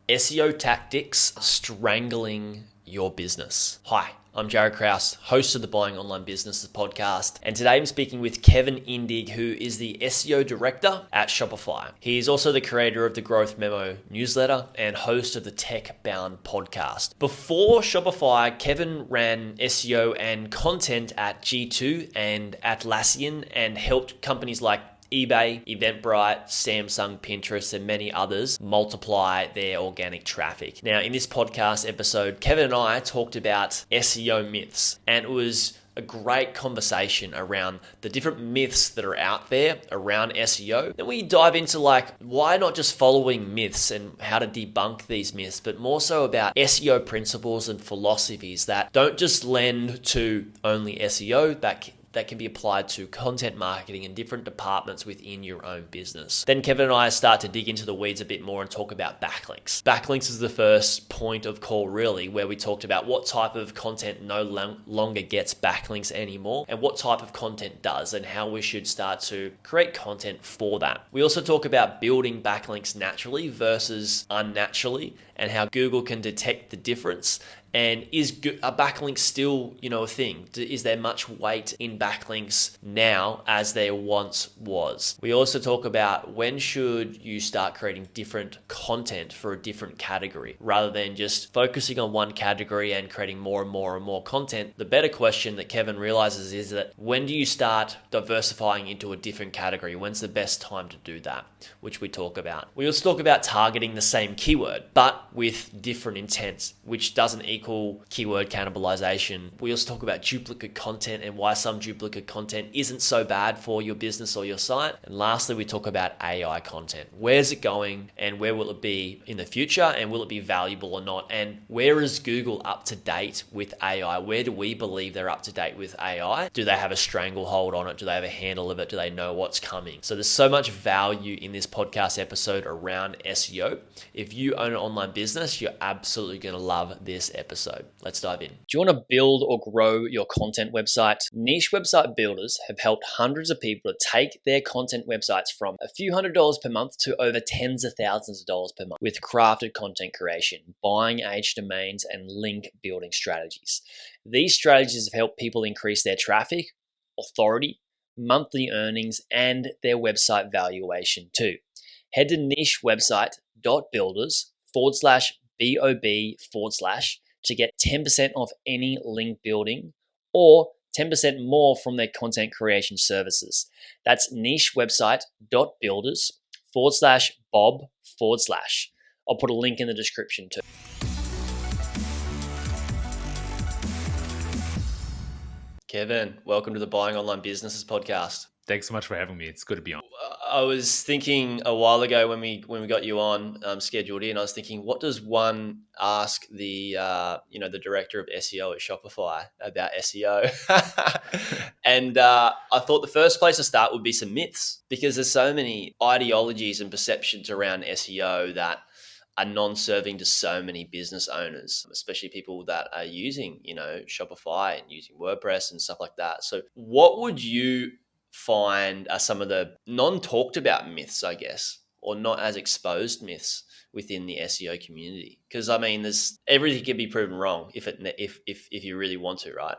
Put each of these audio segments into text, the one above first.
SEO tactics strangling your business. Hi, I'm Jared Krause, host of the Buying Online Businesses podcast, and today I'm speaking with Kevin Indig, who is the SEO director at Shopify. He is also the creator of the Growth Memo newsletter and host of the Tech Bound podcast. Before Shopify, Kevin ran SEO and content at G2 and Atlassian and helped companies like eBay, Eventbrite, Samsung, Pinterest, and many others multiply their organic traffic. Now, in this podcast episode, Kevin and I talked about SEO myths, and it was a great conversation around the different myths that are out there around SEO. Then we dive into why not just following myths and how to debunk these myths, but more so about SEO principles and philosophies that don't just lend to only SEO, that can be applied to content marketing and different departments within your own business. Then Kevin and I start to dig into the weeds a bit more and talk about backlinks. Backlinks is the first point of call, really, where we talked about what type of content no longer gets backlinks anymore and what type of content does and how we should start to create content for that. We also talk about building backlinks naturally versus unnaturally and how Google can detect the difference. And is a backlink still, a thing? Is there much weight in backlinks now as there once was? We also talk about when should you start creating different content for a different category rather than just focusing on one category and creating more and more and more content. The better question that Kevin realizes is that when do you start diversifying into a different category? When's the best time to do that? Which we talk about. We also talk about targeting the same keyword, but with different intents, which doesn't equal keyword cannibalization. We also talk about duplicate content and why some duplicate content isn't so bad for your business or your site. And lastly, we talk about AI content. Where's it going and where will it be in the future, and will it be valuable or not? And where is Google up to date with AI? Where do we believe they're up to date with AI? Do they have a stranglehold on it? Do they have a handle of it? Do they know what's coming? So there's so much value in this podcast episode around SEO. If you own an online business, you're absolutely going to love this episode. Let's dive in. Do you want to build or grow your content website? Niche website builders have helped hundreds of people to take their content websites from a few $100s per month to over tens of thousands of dollars per month with crafted content creation, buying aged domains, and link building strategies. These strategies have helped people increase their traffic, authority, monthly earnings, and their website valuation too. Head to nichewebsite.builders/BOB/ to get 10% off any link building or 10% more from their content creation services. That's nichewebsite.builders/Bob/. I'll put a link in the description too. Kevin, welcome to the Buying Online Businesses podcast. Thanks so much for having me. It's good to be on. I was thinking a while ago when we got you on scheduled in, I was thinking, what does one ask the the director of SEO at Shopify about SEO? And I thought the first place to start would be some myths, because there's so many ideologies and perceptions around SEO that are non-serving to so many business owners, especially people that are using Shopify and using WordPress and stuff like that. So what would you find are some of the non-talked about myths, I guess, or not as exposed myths within the SEO community? Because I mean, there's everything can be proven wrong if you really want to, right?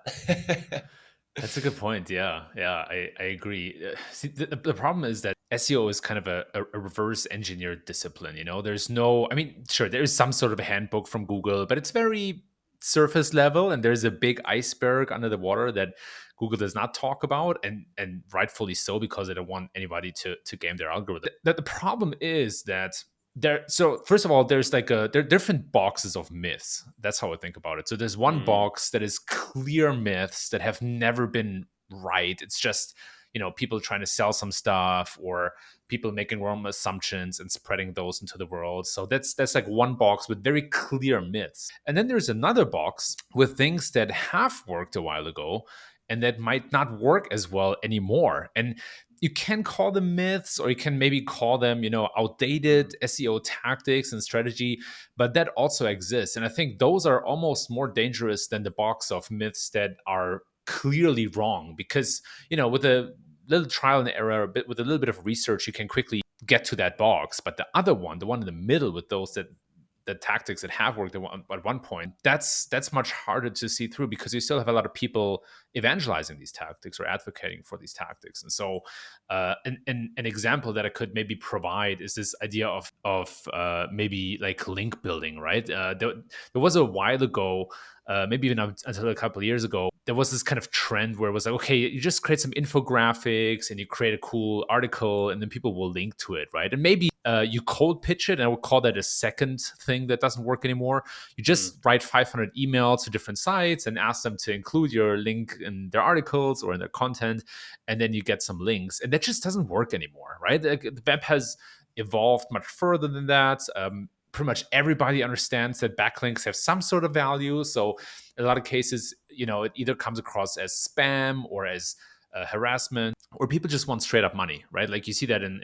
That's a good point. Yeah, I agree. See, the problem is that SEO is kind of a reverse engineered discipline. There's no, sure, there is some sort of a handbook from Google, but it's very surface level, and there's a big iceberg under the water that Google does not talk about, and rightfully so, because they don't want anybody to game their algorithm. The problem is that so first of all, there are different boxes of myths. That's how I think about it. So there's one box that is clear myths that have never been right. It's just, people trying to sell some stuff, or people making wrong assumptions and spreading those into the world. So that's like one box with very clear myths. And then there's another box with things that have worked a while ago and that might not work as well anymore. And you can call them myths, or you can maybe call them, outdated SEO tactics and strategy, but that also exists. And I think those are almost more dangerous than the box of myths that are clearly wrong, because, with a little trial and error, with a little bit of research, you can quickly get to that box. But the other one, the one in the middle with those that the tactics that have worked at one point, that's much harder to see through, because you still have a lot of people evangelizing these tactics or advocating for these tactics. And so an example that I could maybe provide is this idea of maybe like link building, right? There was a while ago, maybe even until a couple of years ago, there was this kind of trend where it was like, okay, you just create some infographics and you create a cool article, and then people will link to it, right? And maybe you cold pitch it, and I would call that a second thing that doesn't work anymore. You just write 500 emails to different sites and ask them to include your link in their articles or in their content, and then you get some links. And that just doesn't work anymore, right? The web has evolved much further than that. Pretty much everybody understands that backlinks have some sort of value. So in a lot of cases, it either comes across as spam or as harassment, or people just want straight up money, right? Like you see that in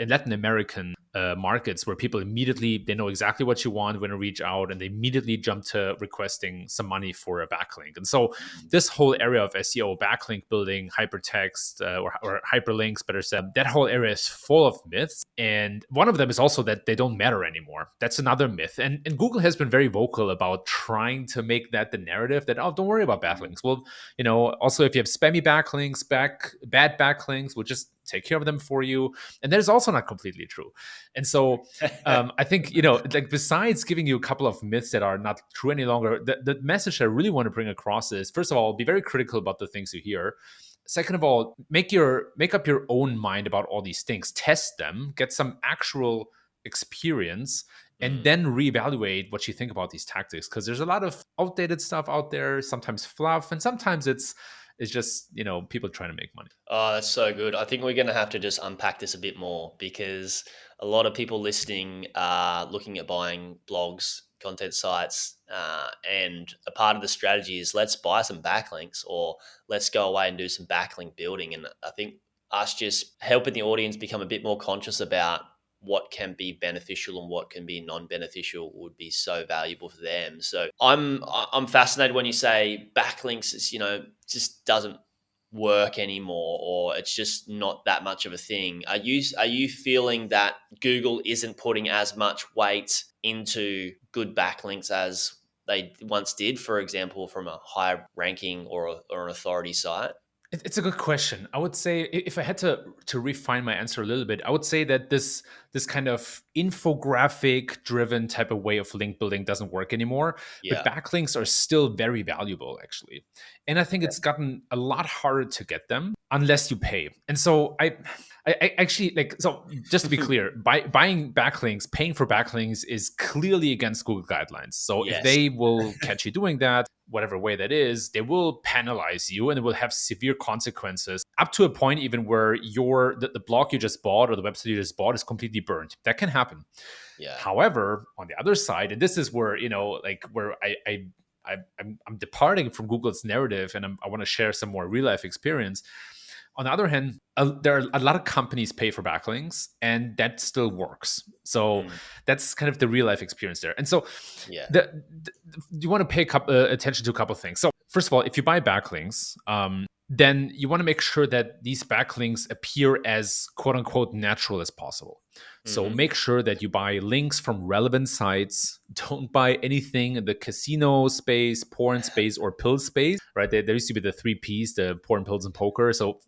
Latin American markets, where people immediately, they know exactly what you want when you reach out, and they immediately jump to requesting some money for a backlink. And so this whole area of SEO, backlink building, hypertext, or hyperlinks, better said, that whole area is full of myths. And one of them is also that they don't matter anymore. That's another myth. And Google has been very vocal about trying to make that the narrative that, oh, don't worry about backlinks. Well, also, if you have spammy backlinks, bad backlinks, we'll just take care of them for you. And that is also not completely true. And so I think, like, besides giving you a couple of myths that are not true any longer, the message I really want to bring across is, first of all, be very critical about the things you hear. Second of all, make up your own mind about all these things, test them, get some actual experience, and then reevaluate what you think about these tactics. Because there's a lot of outdated stuff out there, sometimes fluff, and sometimes it's just, people trying to make money. Oh, that's so good. I think we're going to have to just unpack this a bit more, because a lot of people listening are looking at buying blogs, content sites, and a part of the strategy is, let's buy some backlinks, or let's go away and do some backlink building. And I think us just helping the audience become a bit more conscious about what can be beneficial and what can be non-beneficial would be so valuable for them. So I'm fascinated when you say backlinks is, just doesn't work anymore, or it's just not that much of a thing. Are you feeling that Google isn't putting as much weight into good backlinks as they once did, for example, from a high ranking or an authority site? It's a good question. I would say, if I had to refine my answer a little bit, I would say that this kind of infographic driven type of way of link building doesn't work anymore. Yeah. But backlinks are still very valuable, actually. And I think it's gotten a lot harder to get them unless you pay. And so I actually, like, so just to be clear, buying backlinks, paying for backlinks is clearly against Google guidelines. So Yes. if they will catch you doing that, whatever way that is, they will penalize you, and it will have severe consequences, up to a point even where the blog you just bought or the website you just bought is completely burned. That can happen. Yeah. However, on the other side, and this is where, where I'm departing from Google's narrative, and I want to share some more real life experience. On the other hand, there are a lot of companies pay for backlinks, and that still works. So that's kind of the real life experience there. And so Yeah. you want to pay attention to a couple of things. So first of all, if you buy backlinks, then you want to make sure that these backlinks appear as quote unquote natural as possible. So make sure that you buy links from relevant sites. Don't buy anything in the casino space, porn space, or pill space, right? There used to be the 3Ps, the porn, pills, and poker. So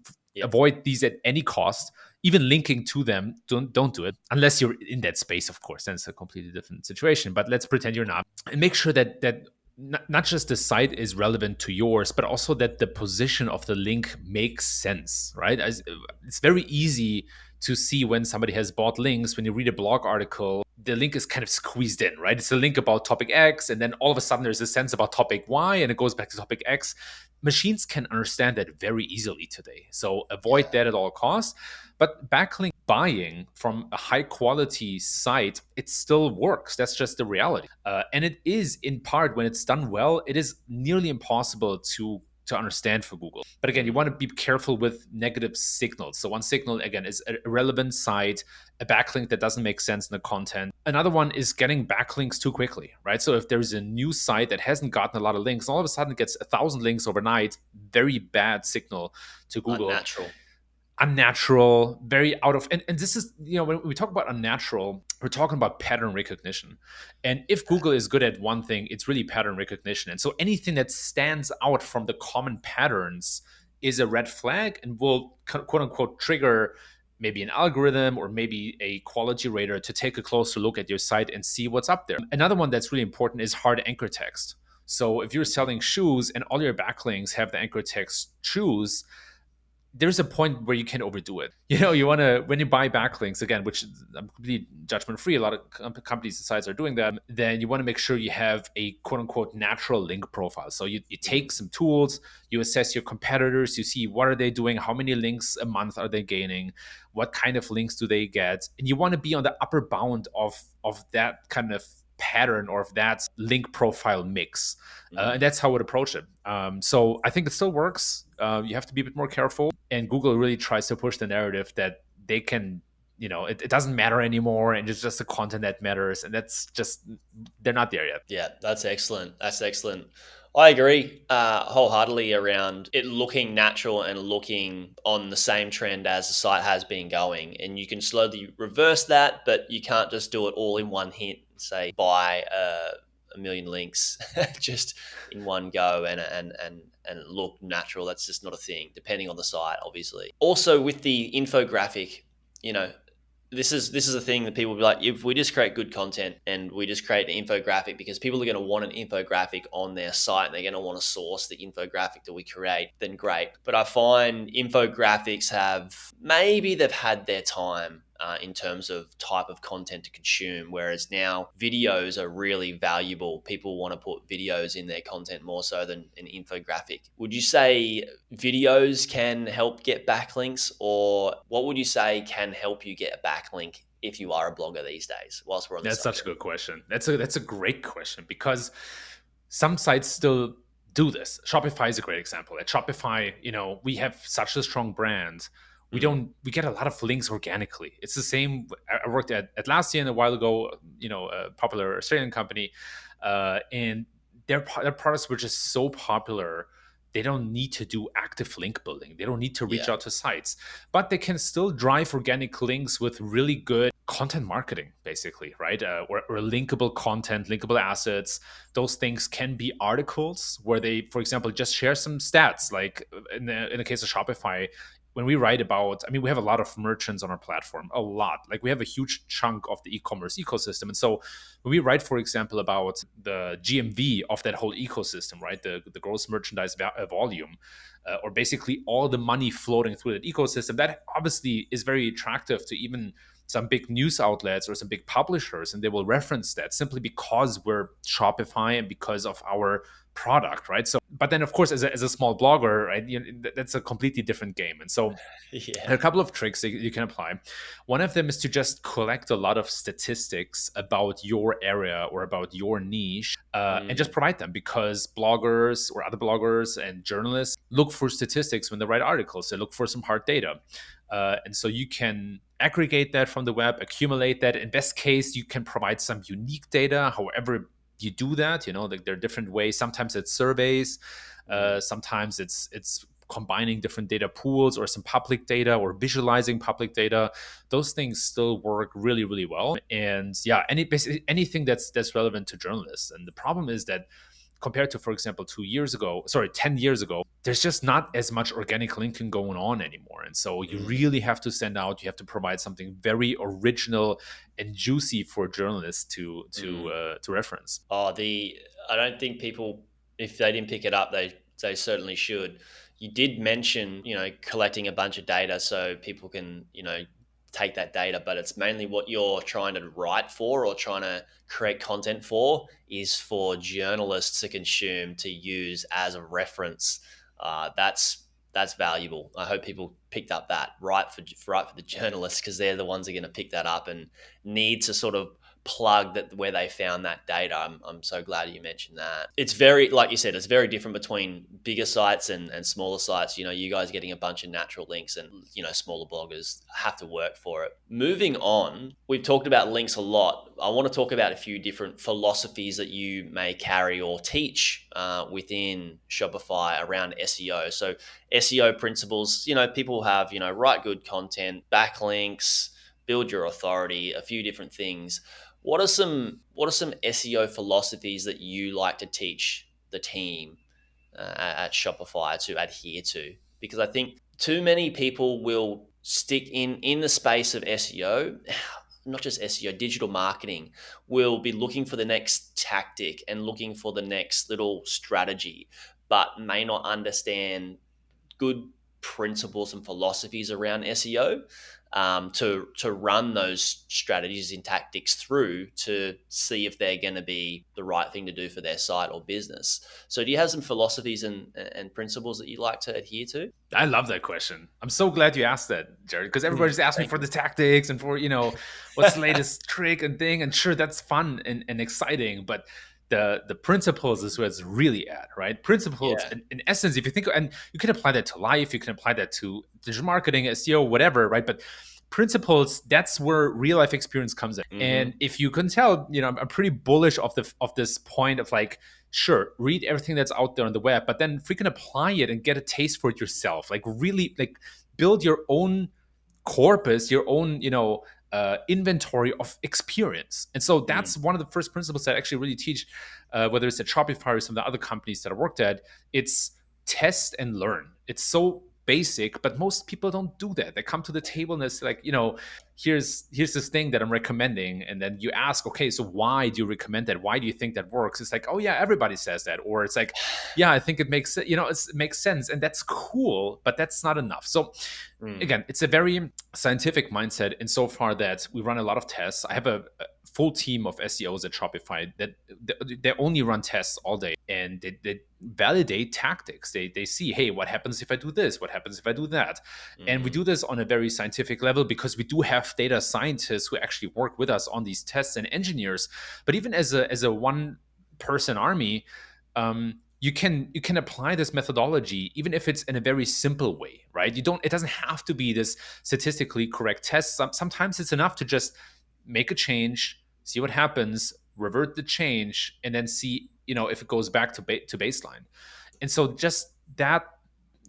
avoid these at any cost. Even linking to them, don't do it unless you're in that space, of course. Then it's a completely different situation. But let's pretend you're not. And make sure that not just the site is relevant to yours, but also that the position of the link makes sense, right? It's very easy to see when somebody has bought links. When you read a blog article, the link is kind of squeezed in, right? It's a link about topic X, and then all of a sudden there's a sense about topic Y, and it goes back to topic X. Machines can understand that very easily today. So avoid that at all costs. But backlink buying from a high quality site, it still works. That's just the reality. And it is, in part, when it's done well, it is nearly impossible to understand for Google. But again, you want to be careful with negative signals. So one signal, again, is a irrelevant site, a backlink that doesn't make sense in the content. Another one is getting backlinks too quickly, right? So if there's a new site that hasn't gotten a lot of links, all of a sudden it gets 1,000 links overnight, very bad signal to Google. Unnatural, very out of, and this is, when we talk about unnatural, we're talking about pattern recognition. And if Google is good at one thing, it's really pattern recognition. And so anything that stands out from the common patterns is a red flag and will quote unquote trigger maybe an algorithm or maybe a quality rater to take a closer look at your site and see what's up there. Another one that's really important is hard anchor text. So if you're selling shoes and all your backlinks have the anchor text shoes, there's a point where you can overdo it. You want to, when you buy backlinks, again, which I'm completely judgment free, a lot of companies and sites are doing that, then you want to make sure you have a quote unquote natural link profile. So you take some tools, you assess your competitors, you see what are they doing, how many links a month are they gaining, what kind of links do they get, and you want to be on the upper bound of that kind of pattern or of that link profile mix. And that's how I would approach it. So I think it still works. You have to be a bit more careful. And Google really tries to push the narrative that they can, it doesn't matter anymore. And it's just the content that matters. And that's just, they're not there yet. Yeah, that's excellent. That's excellent. I agree wholeheartedly around it looking natural and looking on the same trend as the site has been going. And you can slowly reverse that, but you can't just do it all in one hit and say buy a million links just in one go and look natural. That's just not a thing, depending on the site, obviously. Also, with the infographic, this is a thing that people will be like, if we just create good content and we just create an infographic, because people are going to want an infographic on their site and they're going to want to source the infographic that we create, then great. But I find infographics they've had their time in terms of type of content to consume, whereas now videos are really valuable. People want to put videos in their content more so than an infographic. Would you say videos can help get backlinks, or what would you say can help you get a backlink if you are a blogger these days, whilst we're on That's subject? such a good question. That's a great question, because some sites still do this. Shopify is a great example. At Shopify, we have such a strong brand. We get a lot of links organically. It's the same. I worked at Atlassian a while ago, a popular Australian company, and their products were just so popular. They don't need to do active link building. They don't need to reach out to sites, but they can still drive organic links with really good content marketing, basically, right? Or linkable content, linkable assets. Those things can be articles where they, for example, just share some stats. Like in the case of Shopify, when we write about, we have a lot of merchants on our platform, a lot. Like we have a huge chunk of the e-commerce ecosystem. And so when we write, for example, about the GMV of that whole ecosystem, right, the gross merchandise volume, or basically all the money floating through that ecosystem, that obviously is very attractive to even some big news outlets or some big publishers, and they will reference that simply because we're Shopify and because of our product, right? So, but then of course, as a small blogger, right, that's a completely different game. And so there are a couple of tricks that you can apply. One of them is to just collect a lot of statistics about your area or about your niche, and just provide them, because bloggers or other bloggers and journalists look for statistics when they write articles. They look for some hard data. And so you can aggregate that from the web, accumulate that. In best case, you can provide some unique data. However you do that, like there are different ways. Sometimes it's surveys, sometimes it's combining different data pools or some public data or visualizing public data. Those things still work really, really well. And yeah, anything that's relevant to journalists. And the problem is that compared to, for example, 10 years ago, there's just not as much organic linking going on anymore. And so you really have to stand out. You have to provide something very original and juicy for journalists to reference. I don't think people, if they didn't pick it up, they certainly should. You did mention, collecting a bunch of data so people can, take that data, but it's mainly what you're trying to write for or trying to create content for is for journalists to consume, to use as a reference. That's valuable. I hope people picked up that right for the journalists, because they're the ones that are going to pick that up and need to sort of plug that where they found that data. I'm so glad you mentioned that. It's very, like you said, it's very different between bigger sites and smaller sites. You guys getting a bunch of natural links, and smaller bloggers have to work for it. Moving on, we've talked about links a lot. I want to talk about a few different philosophies that you may carry or teach within Shopify around SEO. So SEO principles, people have, write good content, backlinks, build your authority, a few different things. What are some SEO philosophies that you like to teach the team at Shopify to adhere to? Because I think too many people will stick in the space of SEO, not just SEO, digital marketing, will be looking for the next tactic and looking for the next little strategy, but may not understand good principles and philosophies around SEO, to run those strategies and tactics through to see if they're going to be the right thing to do for their site or business. So, do you have some philosophies and principles that you like to adhere to? I love that question. I'm so glad you asked that, Jared, because everybody's asking Thank for you. the tactics and for, what's the latest trick and thing. And sure, that's fun and exciting, but the principles is where it's really at, right? Principles, Yeah. in essence, if you think, and you can apply that to life, you can apply that to digital marketing, SEO, whatever, right? But principles, that's where real life experience comes in. Mm-hmm. And if you can tell, I'm pretty bullish of this point of like, sure, read everything that's out there on the web, but then freaking apply it and get a taste for it yourself. Like really, like build your own corpus, your own, inventory of experience. And so Mm. that's one of the first principles that I actually really teach, whether it's at Shopify or some of the other companies that I worked at. It's test and learn. It's so basic, but most people don't do that. They come to the table and it's like, here's this thing that I'm recommending, and then you ask, okay, so why do you recommend that? Why do you think that works? It's like, oh yeah, everybody says that, or it's like, yeah, I think it makes it makes sense, and that's cool, but that's not enough. So Mm. again, it's a very scientific mindset insofar that we run a lot of tests. I have a full team of SEOs at Shopify that they only run tests all day, and they validate tactics. They see, hey, what happens if I do this? What happens if I do that? And we Mm. do this on a very scientific level because we do have data scientists who actually work with us on these tests, and engineers. But even as a one person army, you can apply this methodology even if it's in a very simple way, right? It doesn't have to be this statistically correct test. Sometimes it's enough to just make a change, see what happens, revert the change, and then see if it goes back to baseline. And so just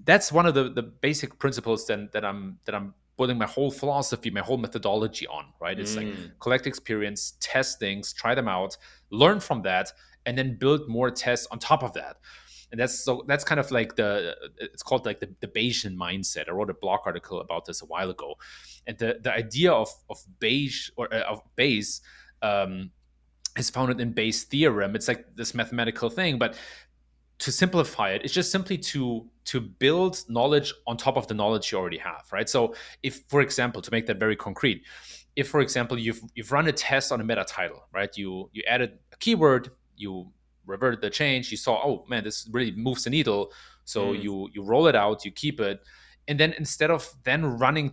that's one of the basic principles that I'm building my whole philosophy, my whole methodology on, right? It's like Mm. collect experience, test things, try them out, learn from that, and then build more tests on top of that. And that's kind of like it's called like the Bayesian mindset. I wrote a blog article about this a while ago. And the idea of Bayes, or of Bayes, is founded in Bayes' theorem. It's like this mathematical thing, but to simplify it, it's just simply to build knowledge on top of the knowledge you already have, right? So if, for example, to make that very concrete, if, for example, you've run a test on a meta title, right? You added a keyword, you reverted the change, you saw, oh man, this really moves the needle. So Mm. you roll it out, you keep it, and then instead of then run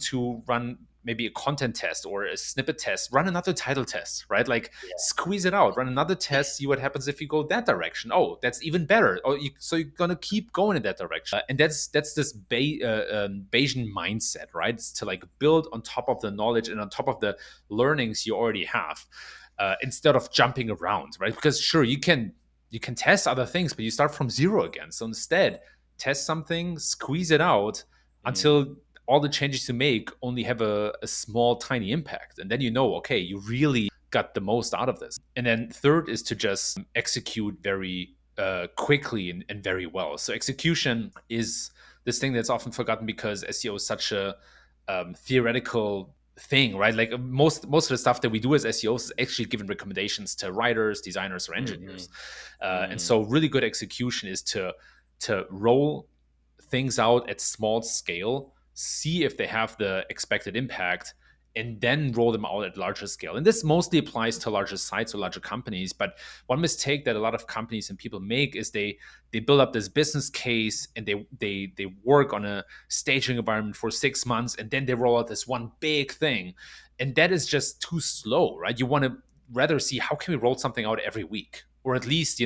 maybe a content test or a snippet test, run another title test, right? Like squeeze it out, run another test, see what happens if you go that direction. Oh, that's even better. So you're gonna keep going in that direction, and that's this Bayesian mindset, right? It's to like build on top of the knowledge and on top of the learnings you already have, instead of jumping around, right? Because sure, you can test other things, but you start from zero again. So instead, test something, squeeze it out Mm. until all the changes you make only have a small, tiny impact. And then okay, you really got the most out of this. And then third is to just execute very quickly and very well. So execution is this thing that's often forgotten because SEO is such a theoretical thing, right? Like most of the stuff that we do as SEOs is actually giving recommendations to writers, designers, or Mhm. engineers. And Mm. so really good execution is to roll things out at small scale, see if they have the expected impact, and then roll them out at larger scale. And this mostly applies to larger sites or larger companies. But one mistake that a lot of companies and people make is they build up this business case, and they work on a staging environment for 6 months, and then they roll out this one big thing. And that is just too slow, right? You want to rather see, how can we roll something out every week, or at least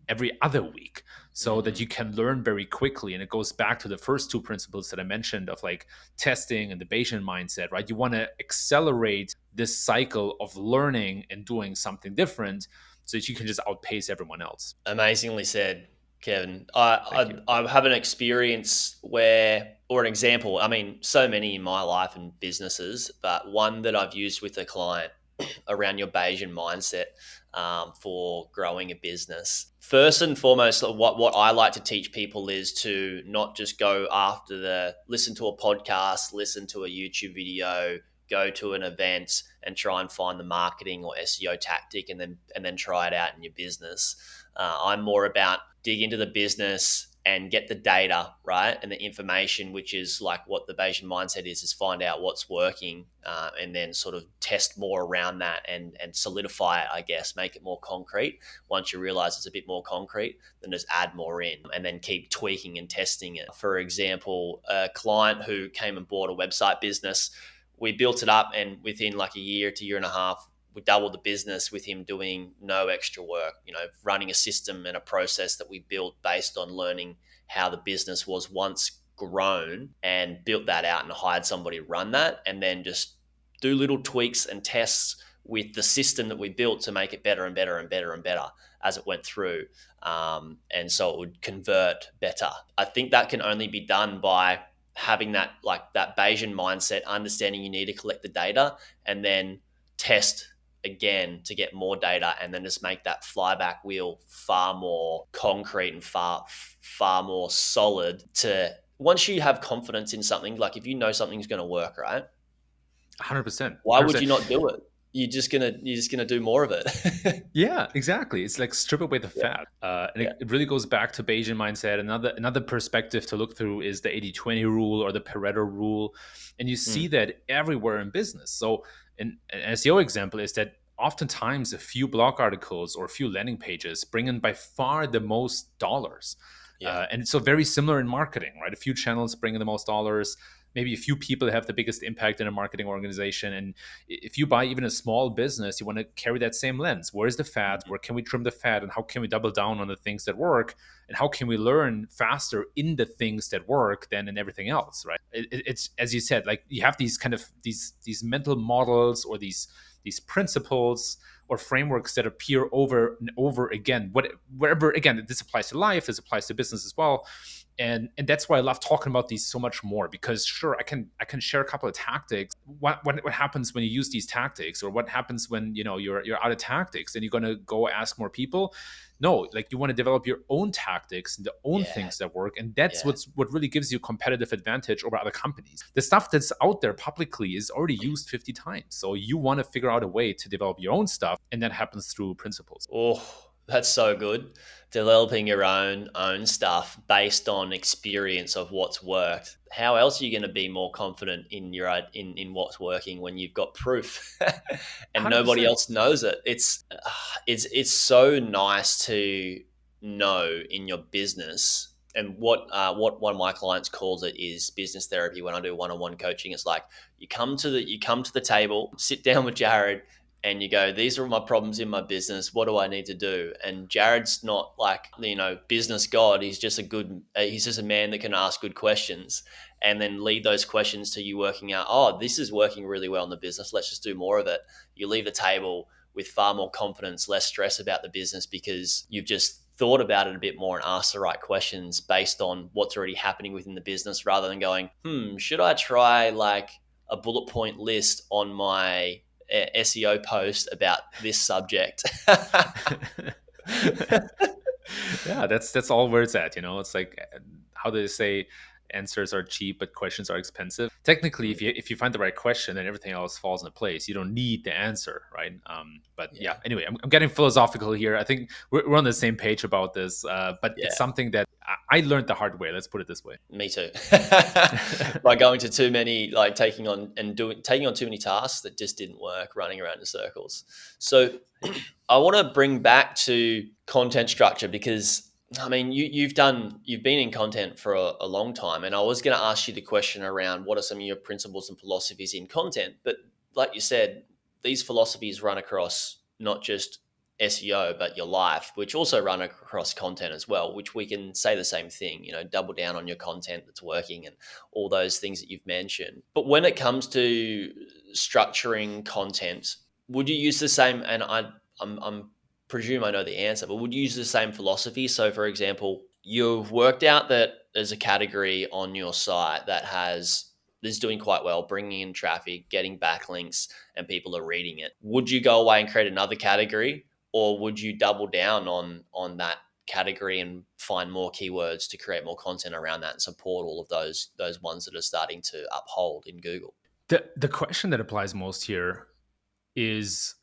every other week, so that Mhm. you can learn very quickly. And it goes back to the first two principles that I mentioned of like testing and the Bayesian mindset, right? You want to accelerate this cycle of learning and doing something different so that you can just outpace everyone else. Amazingly said. Kevin. Thank you. I have an experience where, or an example, I mean, so many in my life and businesses, but one that I've used with a client around your Bayesian mindset for growing a business. First and foremost, what I like to teach people is to not just go after listen to a podcast, listen to a YouTube video, go to an event and try and find the marketing or SEO tactic and then try it out in your business. I'm more about dig into the business and get the data, right? And the information, which is like what the Bayesian mindset is find out what's working and then sort of test more around that and solidify it, I guess, make it more concrete. Once you realize it's a bit more concrete, then just add more in and then keep tweaking and testing it. For example, a client who came and bought a website business, we built it up and within like a year to year and a half, we doubled the business with him doing no extra work, running a system and a process that we built based on learning how the business was once grown and built that out and hired somebody to run that and then just do little tweaks and tests with the system that we built to make it better and better and better and better as it went through. And so it would convert better. I think that can only be done by having that Bayesian mindset, understanding you need to collect the data and then test again to get more data and then just make that flyback wheel far more concrete and far more solid. To once you have confidence in something, like if you know something's going to work, right? 100%. Why would you not do it? You're just gonna do more of it. Yeah, exactly. It's like strip away the Yeah. fat. And Yeah. it really goes back to Bayesian mindset. Another perspective to look through is the 80-20 rule or the Pareto rule. And you see that everywhere in business. So an SEO example is that oftentimes a few blog articles or a few landing pages bring in by far the most dollars. Yeah. And so very similar in marketing, right? A few channels bring in the most dollars. Maybe a few people have the biggest impact in a marketing organization. And if you buy even a small business, you want to carry that same lens. Where's the fat? Where can we trim the fat? And how can we double down on the things that work? And how can we learn faster in the things that work than in everything else, right? It's, as you said, like you have these kind of these mental models or these principles or frameworks that appear over and over again. Wherever, again, this applies to life, this applies to business as well. And that's why I love talking about these so much more, because sure, I can share a couple of tactics. What happens when you use these tactics, or what happens when you're out of tactics and you're going to go ask more people? No, like you want to develop your own tactics and the own Yeah. things that work, and that's Yeah. what really gives you competitive advantage over other companies. The stuff that's out there publicly is already used 50 times, so you want to figure out a way to develop your own stuff, and that happens through principles. Oh, that's so good. Developing your own stuff based on experience of what's worked. How else are you going to be more confident in in what's working when you've got proof and nobody 100%. else knows it? It's so nice to know in your business. And what one of my clients calls it is business therapy. When I do one-on-one coaching, it's like you come to the table, sit down with Jared, and you go, these are my problems in my business. What do I need to do? And Jared's not like, business God. He's just he's just a man that can ask good questions and then lead those questions to you working out, oh, this is working really well in the business. Let's just do more of it. You leave the table with far more confidence, less stress about the business because you've just thought about it a bit more and asked the right questions based on what's already happening within the business rather than going, should I try like a bullet point list on my SEO post about this subject? Yeah, that's all where it's at. It's like, how do they say, answers are cheap but questions are expensive. Technically, if you find the right question, then everything else falls into place. You don't need the answer, right? But yeah, anyway, I'm getting philosophical here. I think we're on the same page about this, but Yeah. it's something that I learned the hard way. Let's put it this way. Me too. By going to too many, like taking on too many tasks that just didn't work, running around in circles. So I want to bring back to content structure because I mean you've been in content for a long time, and I was going to ask you the question around what are some of your principles and philosophies in content, but like you said, these philosophies run across not just SEO, but your life, which also run across content as well, which we can say the same thing, double down on your content that's working and all those things that you've mentioned. But when it comes to structuring content, would you use the same, and I'm presume I know the answer, but would you use the same philosophy? So for example, you've worked out that there's a category on your site that is doing quite well, bringing in traffic, getting backlinks, and people are reading it. Would you go away and create another category, or would you double down on that category and find more keywords to create more content around that and support all of those ones that are starting to uphold in Google? The question that applies most here is,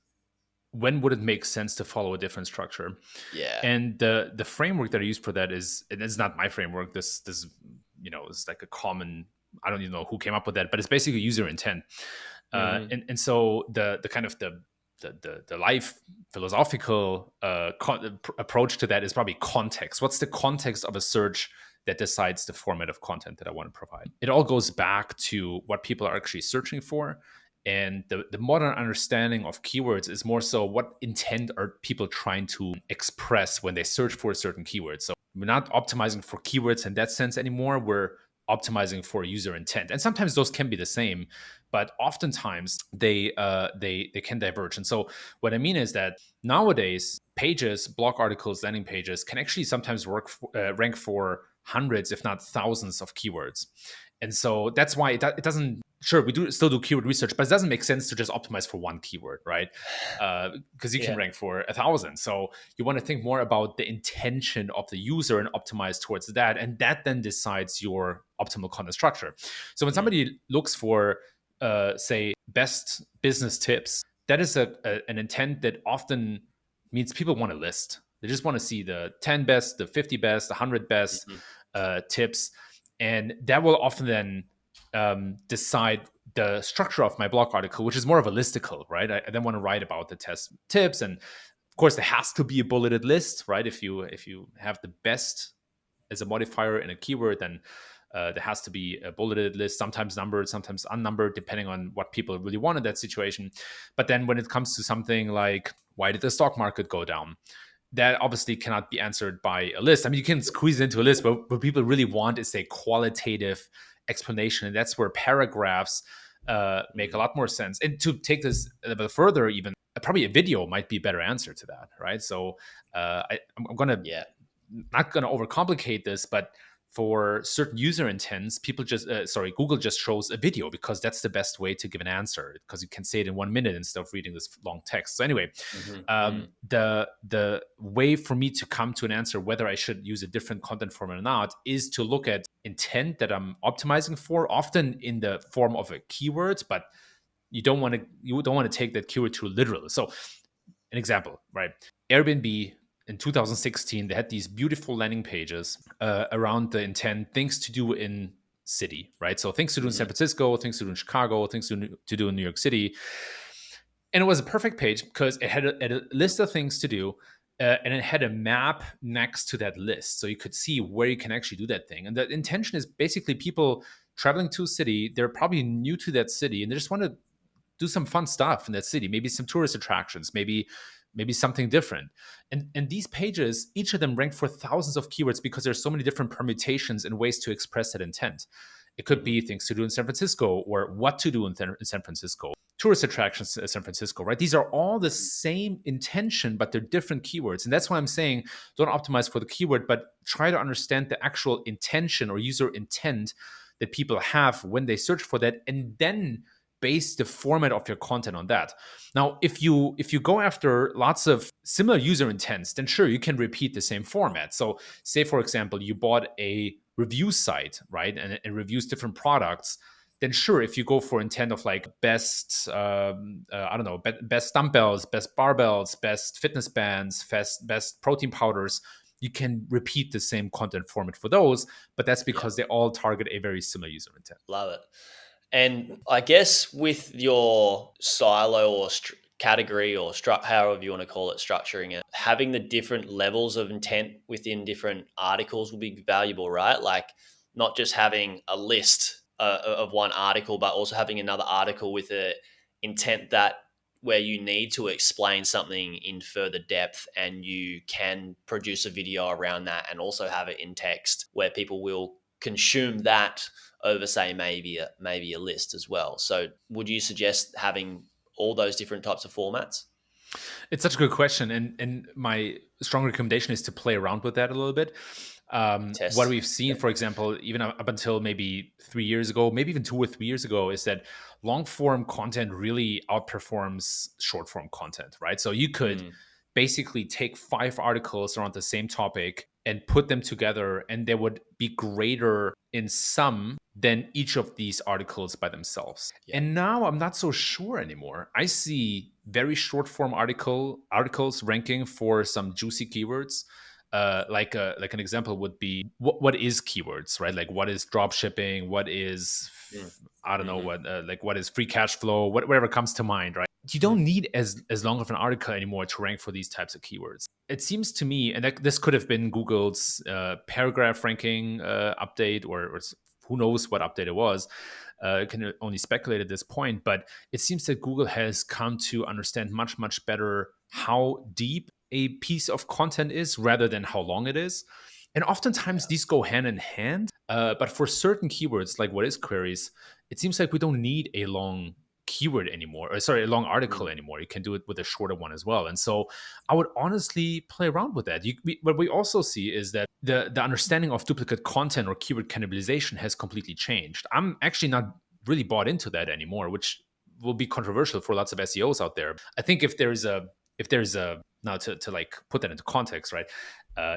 when would it make sense to follow a different structure? Yeah. And the framework that I use for that is, and it's not my framework. This is like a common. I don't even know who came up with that, but it's basically user intent. And so the kind of the life philosophical approach to that is probably context. What's the context of a search that decides the format of content that I want to provide? It all goes back to what people are actually searching for. And the modern understanding of keywords is more so, what intent are people trying to express when they search for a certain keyword. So we're not optimizing for keywords in that sense anymore. We're optimizing for user intent. And sometimes those can be the same, but oftentimes they can diverge. And so what I mean is that nowadays, pages, blog articles, landing pages can actually sometimes rank for hundreds, if not thousands of keywords. And so that's why it doesn't. Sure, we still do keyword research, but it doesn't make sense to just optimize for one keyword, right? Because you can rank for 1,000. So you want to think more about the intention of the user and optimize towards that, and that then decides your optimal content structure. So when somebody looks for, say, best business tips, that is an intent that often means people want a list. They just want to see the 10 best, the 50 best, the 100 best tips, and that will often then decide the structure of my blog article, which is more of a listicle, right? I then want to write about the test tips, and of course, there has to be a bulleted list, right? If you have the best as a modifier in a keyword, then there has to be a bulleted list, sometimes numbered, sometimes unnumbered, depending on what people really want in that situation. But then when it comes to something like, why did the stock market go down? That obviously cannot be answered by a list. I mean, you can squeeze it into a list, but what people really want is a qualitative explanation. And that's where paragraphs make a lot more sense. And to take this a little further, even probably a video might be a better answer to that, right? So I'm gonna not gonna overcomplicate this, but for certain user intents, Google just shows a video because that's the best way to give an answer, because you can say it in 1 minute instead of reading this long text. So anyway, the way for me to come to an answer whether I should use a different content format or not is to look at intent that I'm optimizing for, often in the form of a keyword, but you don't want to take that keyword too literal. So an example, right? Airbnb in 2016, they had these beautiful landing pages around the intent, things to do in city, right? So things to do in San Francisco, things to do in Chicago, things to do in New York City. And it was a perfect page because it had a list of things to do, and it had a map next to that list. So you could see where you can actually do that thing. And the intention is basically people traveling to a city, they're probably new to that city, and they just want to do some fun stuff in that city, maybe some tourist attractions, maybe something different. And these pages, each of them rank for thousands of keywords because there's so many different permutations and ways to express that intent. It could be things to do in San Francisco, or what to do in San Francisco, tourist attractions in San Francisco, right? These are all the same intention, but they're different keywords. And that's why I'm saying, don't optimize for the keyword, but try to understand the actual intention or user intent that people have when they search for that, and then base the format of your content on that. Now, if you go after lots of similar user intents, then sure, you can repeat the same format. So say, for example, you bought a review site, right? And it reviews different products. Then sure, if you go for intent of like best, best dumbbells, best barbells, best fitness bands, best protein powders, you can repeat the same content format for those, but that's because they all target a very similar user intent. Love it. And I guess with your silo or category or however you want to call it, structuring it, having the different levels of intent within different articles will be valuable, right? Like not just having a list of one article, but also having another article with a intent that where you need to explain something in further depth, and you can produce a video around that and also have it in text where people will consume that over, say, maybe a list as well. So would you suggest having all those different types of formats? It's such a good question, and my strong recommendation is to play around with that a little bit. What Test. we've seen, for example, even up until maybe 3 years ago, maybe even 2 or 3 years ago, is that long form content really outperforms short form content, right? So you could Mm, basically take 5 articles around the same topic and put them together, and they would be greater in sum than each of these articles by themselves. yeah. And now I'm not so sure anymore. I see very short form articles ranking for some juicy keywords. Like an example would be what is keywords, right? Like what is drop shipping, what is Mm, I don't know hmm what like what is free cash flow, whatever comes to mind, right? You hmm don't need as long of an article anymore to rank for these types of keywords. It seems to me, and this could have been Google's paragraph ranking update, or who knows what update it was. Can only speculate at this point, but it seems that Google has come to understand much better how deep a piece of content is rather than how long it is. And Yeah. oftentimes these go hand in hand. But for certain keywords, like what is queries, it seems like we don't need a long keyword anymore, or sorry, a long article Mm, anymore. You can do it with a shorter one as well. And so I would honestly play around with that. What we also see is that the understanding of duplicate content or keyword cannibalization has completely changed. I'm actually not really bought into that anymore, which will be controversial for lots of SEOs out there. I think if there's a now to like put that into context, right?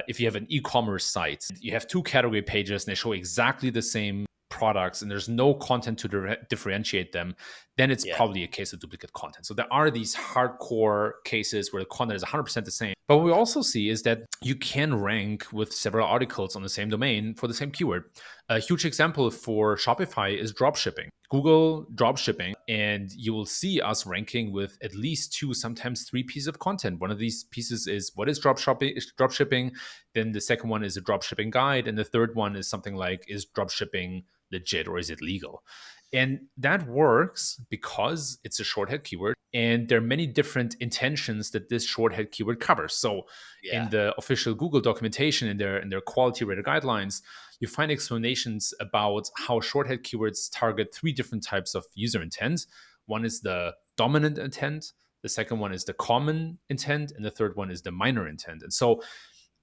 If you have an e-commerce site, you have 2 category pages and they show exactly the same products and there's no content to differentiate them, then it's yeah. probably a case of duplicate content. So there are these hardcore cases where the content is 100% the same. But what we also see is that you can rank with several articles on the same domain for the same keyword. A huge example for Shopify is dropshipping. Google dropshipping, and you will see us ranking with at least 2, sometimes 3 pieces of content. One of these pieces is what is dropshipping. Then the second one is a dropshipping guide, and the third one is something like, is dropshipping legit or is it legal? And that works because it's a shorthead keyword, and there are many different intentions that this shorthead keyword covers. So, in Yeah. the official Google documentation, in their quality rated guidelines, you find explanations about how shorthead keywords target 3 different types of user intent. One is the dominant intent, the second one is the common intent, and the third one is the minor intent. And so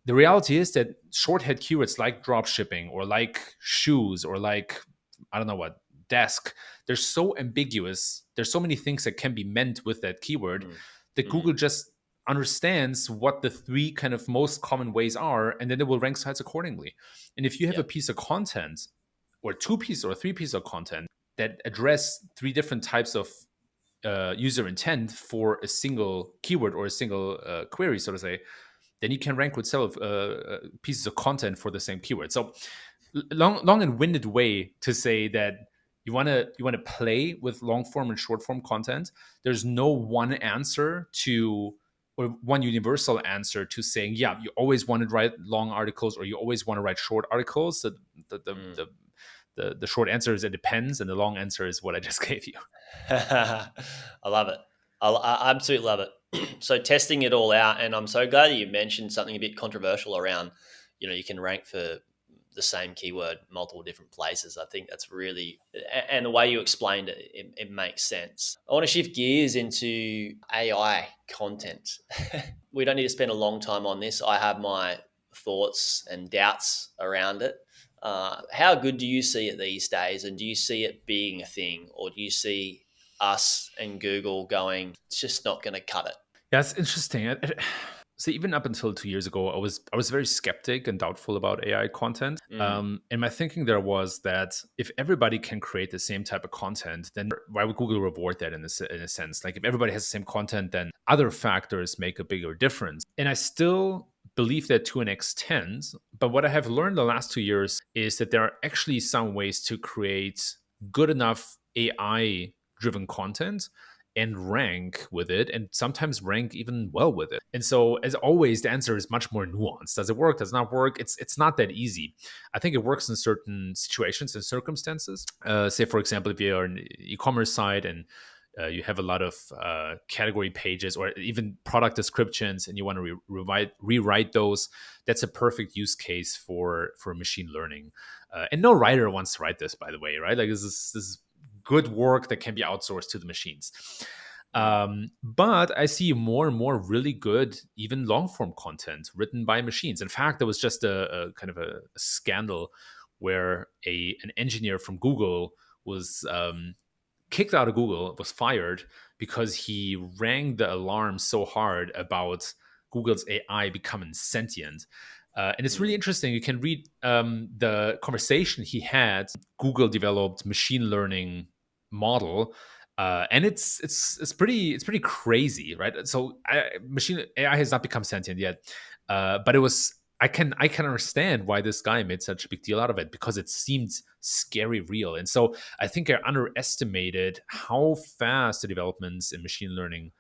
the reality is that shorthead keywords like drop shipping or like shoes or like, I don't know what, desk, they're so ambiguous. There's so many things that can be meant with that keyword Mm, that mm, Google just understands what the 3 kind of most common ways are, and then it will rank sites accordingly. And if you have yeah. a piece of content or 2 pieces or 3 pieces of content that address 3 different types of user intent for a single keyword or a single query, so to say, then you can rank with several pieces of content for the same keyword. So long and winded way to say that you want to play with long form and short form content. There's no one answer to, or one universal answer to saying, yeah, you always want to write long articles or you always want to write short articles. The the Mm. the, the short answer is it depends, and the long answer is what I just gave you. I love it. I absolutely love it. So testing it all out, and I'm so glad that you mentioned something a bit controversial around, you can rank for the same keyword multiple different places. I think that's really, and the way you explained it, it makes sense. I want to shift gears into AI content. We don't need to spend a long time on this. I have my thoughts and doubts around it. How good do you see it these days? And do you see it being a thing? Or do you see us and Google going, it's just not going to cut it? Yeah, it's interesting. So even up until 2 years ago, I was very skeptic and doubtful about AI content. Mm, And my thinking there was that if everybody can create the same type of content, then why would Google reward that in a sense? Like if everybody has the same content, then other factors make a bigger difference. And I still believe that to an extent. But what I have learned the last 2 years is that there are actually some ways to create good enough AI driven content and rank with it, and sometimes rank even well with it. And so, as always, the answer is much more nuanced. Does it work? Does it not work? It's not that easy. I think it works in certain situations and circumstances. Say, for example, if you're an e-commerce site and you have a lot of category pages or even product descriptions, and you want to rewrite those. That's a perfect use case for machine learning. And no writer wants to write this, by the way, right? Like this is good work that can be outsourced to the machines. Mm. But I see more and more really good, even long form content written by machines. In fact, there was just a kind of a scandal where an engineer from Google was kicked out of Google, was fired because he rang the alarm so hard about Google's AI becoming sentient. And it's really Mm. interesting. You can read the conversation he had. Google developed machine learning model, and it's pretty crazy, right? So machine AI has not become sentient yet, but it was. I can understand why this guy made such a big deal out of it because it seemed scary real. And so I think I underestimated how fast the developments in machine learning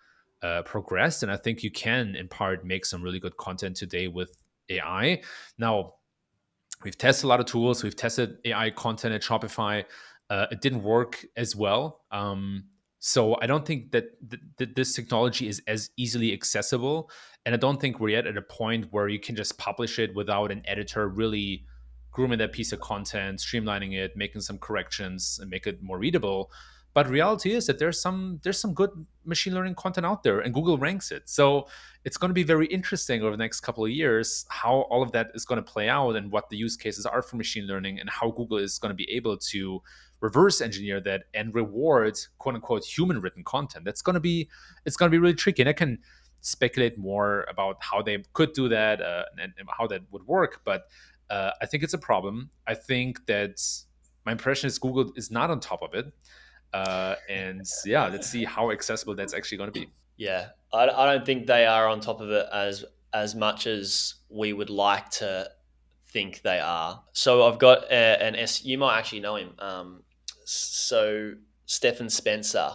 progressed. And I think you can, in part, make some really good content today with AI. Now, we've tested a lot of tools. We've tested AI content at Shopify. It didn't work as well. So I don't think that this technology is as easily accessible. And I don't think we're yet at a point where you can just publish it without an editor really grooming that piece of content, streamlining it, making some corrections, and make it more readable. But reality is that there's some good machine learning content out there, and Google ranks it. So it's going to be very interesting over the next couple of years how all of that is going to play out and what the use cases are for machine learning and how Google is going to be able to reverse engineer that and reward quote unquote human written content. It's going to be really tricky, and I can speculate more about how they could do that and how that would work. But I think it's a problem. I think that my impression is Google is not on top of it. And yeah, let's see how accessible that's actually going to be. Yeah, I don't think they are on top of it as much as we would like to think they are. So I've got an S. You might actually know him. So Stephen Spencer,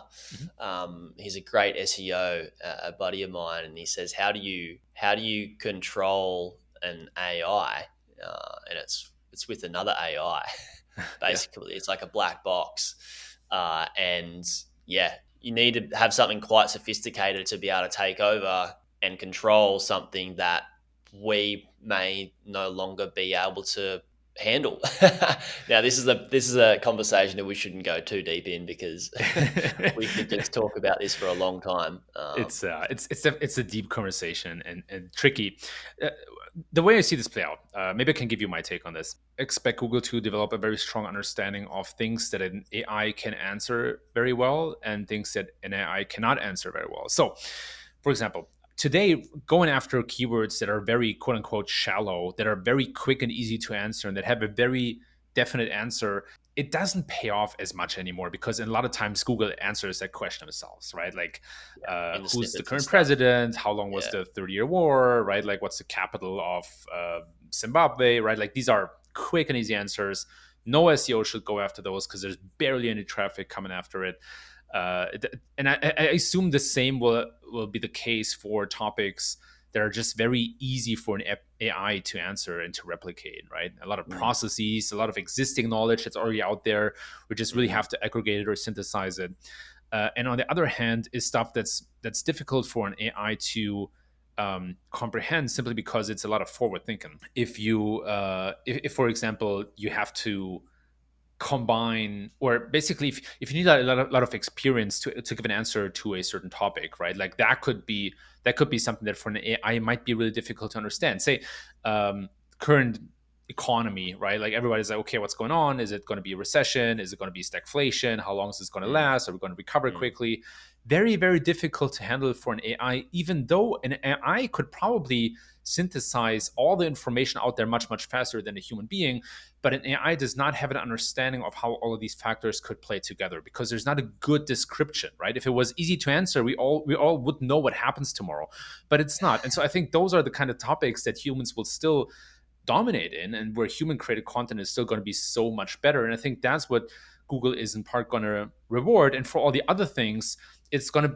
Mhm. he's a great SEO, a buddy of mine, and he says, how do you control an AI? And it's with another AI. Yeah. Basically, it's like a black box, and yeah, you need to have something quite sophisticated to be able to take over and control something that we may no longer be able to handle. Now, this is a conversation that we shouldn't go too deep in because we could just talk about this for a long time. It's a deep conversation and tricky. Uh, the way I see this play out, maybe I can give you my take on this. Expect Google to develop a very strong understanding of things that an AI can answer very well and things that an AI cannot answer very well. So, for example, today going after keywords that are very quote unquote shallow, that are very quick and easy to answer, and that have a very definite answer, it doesn't pay off as much anymore because a lot of times Google answers that question themselves, right? Like, In the who's the snippets and current stuff. president? How long was Yeah. the 30-year war, right? Like, what's the capital of Zimbabwe, right? Like, these are quick and easy answers. No SEO should go after those because there's barely any traffic coming after it. And I assume the same will be the case for topics that are just very easy for an AI to answer and to replicate, right? A lot of Mm. processes, a lot of existing knowledge that's already out there. We just really Mhm. have to aggregate it or synthesize it. And on the other hand, is stuff that's difficult for an AI to comprehend simply because it's a lot of forward thinking. If for example, you have to combine or basically if you need a lot of experience to give an answer to a certain topic, right? Like that could be something that for an AI might be really difficult to understand. Say current economy, right? Like everybody's like, okay, what's going on? Is it going to be a recession? Is it going to be stagflation? How long is this going to Mm. last? Are we going to recover Mm. quickly? Very, very difficult to handle for an AI, even though an AI could probably synthesize all the information out there much, much faster than a human being. But an AI does not have an understanding of how all of these factors could play together because there's not a good description, right? If it was easy to answer, we all would know what happens tomorrow, but it's not. And so I think those are the kind of topics that humans will still dominate in, and where human created content is still going to be so much better. And I think that's what Google is in part going to reward. And for all the other things, it's going to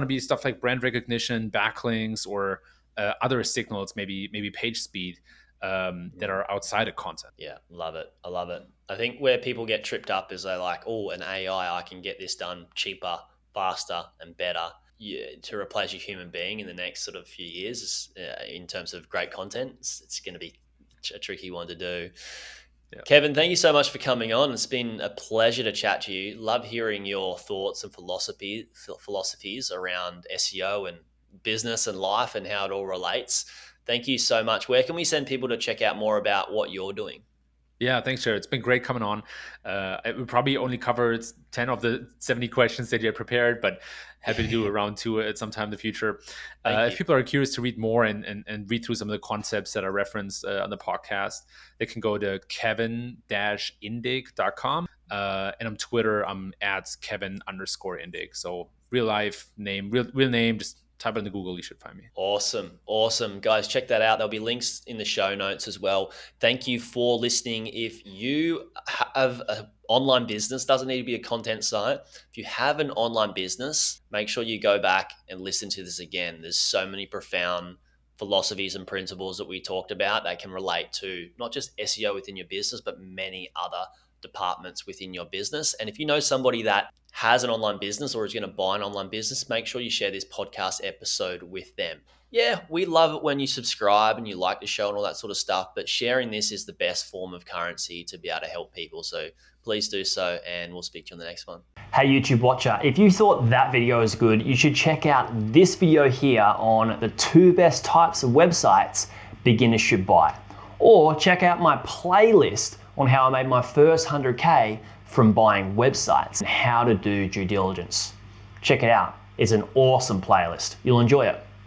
be stuff like brand recognition, backlinks, or other signals, maybe page speed, that Mm. are outside of content. Yeah, love it. I love it. I think where people get tripped up is they're like, oh, an AI, I can get this done cheaper, faster, and better. Yeah, to replace a human being in the next sort of few years in terms of great content, it's going to be a tricky one to do. Yeah. Kevin, thank you so much for coming on. It's been a pleasure to chat to you. Love hearing your thoughts and philosophies around SEO and business and life and how it all relates. Thank you so much. Where can we send people to check out more about what you're doing? Yeah, thanks, Jared. It's been great coming on. We probably only covered 10 of the 70 questions that you had prepared, but happy to do a round two at some time in the future. Thank If you. people are curious to read more and read through some of the concepts that are referenced on the podcast, they can go to kevin-indig.com. And on Twitter, I'm at Kevin_Indig. So real life name, real name, just type it into Google, you should find me. Awesome. Guys, check that out. There'll be links in the show notes as well. Thank you for listening. If you have an online business, doesn't need to be a content site. If you have an online business, make sure you go back and listen to this again. There's so many profound philosophies and principles that we talked about that can relate to not just SEO within your business, but many other departments within your business. And if you know somebody that has an online business or is going to buy an online business, make sure you share this podcast episode with them. Yeah, we love it when you subscribe and you like the show and all that sort of stuff, but sharing this is the best form of currency to be able to help people. So please do so, and we'll speak to you on the next one. Hey YouTube watcher, if you thought that video was good, you should check out this video here on the 2 best types of websites beginners should buy. Or check out my playlist on how I made my first 100K from buying websites and how to do due diligence. Check it out. It's an awesome playlist. You'll enjoy it.